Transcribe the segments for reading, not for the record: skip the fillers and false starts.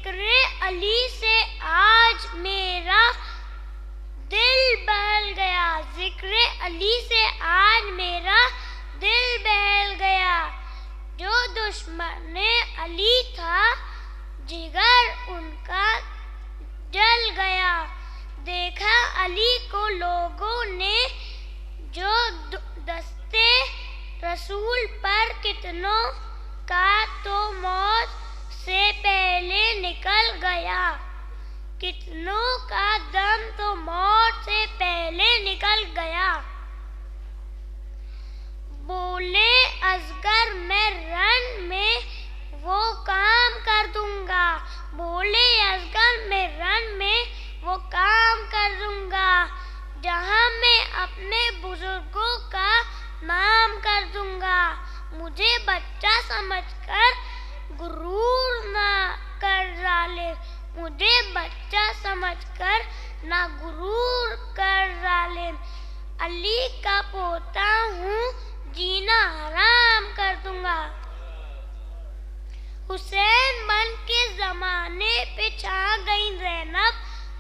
ذکر علی سے آج میرا دل بہل گیا، ذکر علی سے آج میرا دل بہل گیا۔ جو دشمن علی تھا جگر ان کا جل گیا، دیکھا علی کو لوگوں نے جو دستے رسول پر کتنوں کا تو موت سے پہلے نکل گیا، کتنوں کا دم تو موت سے پہلے نکل گیا۔ بولے اصغر میں رن میں وہ کام کر دوں گا، بولے اصغر میں رن میں وہ کام کر دوں گا، جہاں میں اپنے بزرگوں کا نام کر دوں گا۔ مجھے بچہ سمجھ کر غرور نہ کر ظالم، مجھے بچہ سمجھ کر نہ غرور کر ظالم، علی کا پوتا ہوں جینا حرام کر دوں گا۔ حسین بن کے زمانے پہ چھا گئی زینب،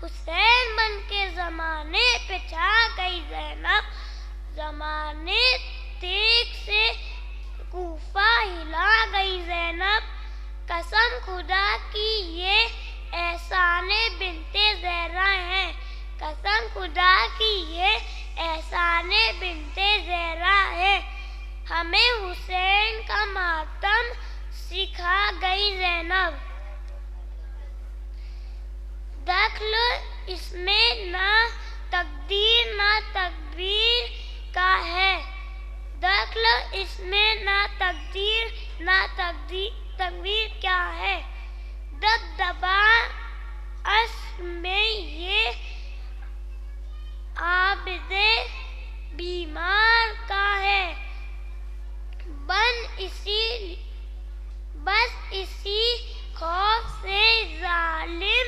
حسین بن کے زمانے پہ چھا گئی زینب، زمانے تیغ سے کوفہ ہلا گئی زینب، قسم خدا کی یہ احسان بنت زہرا ہے، قسم خدا کی یہ احسان بنت زہرا ہے، ہمیں حسین کا ماتم سکھا گئی زینب۔ دخل اس میں نہ تقدیر نہ تدبیر کا ہے، دخل اس میں نہ تقدیر نہ تدبیر کیا ہے، دبدبا عشق میں یہ عابد بیمار کا ہے، بس اسی خوف سے ظالم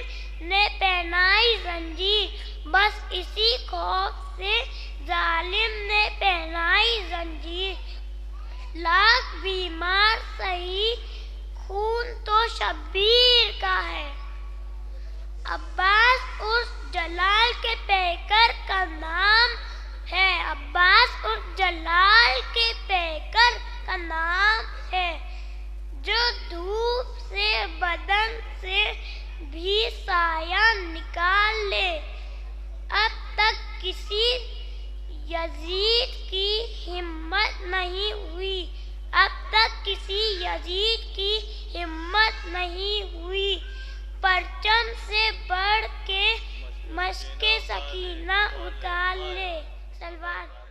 نے پہنائی زنجیر، بس اسی خوف سے ظالم نے پہنائی زنجیر، لاکھ بیمار سہی خون تو شبیر کا ہے، عباس اس جلال کے پیکر کا نام ہے، عباس اس جلال کے پیکر کا نام ہے، جو دھوپ سے بدن سے بھی سایہ نکال لے، اب تک کسی یزید کی ہمت نہیں ہوئی، اب تک کسی یزید کی ہمت نہیں ہوئی، پرچم سے بڑھ کے مشق سکینہ اتار لے۔ سلوات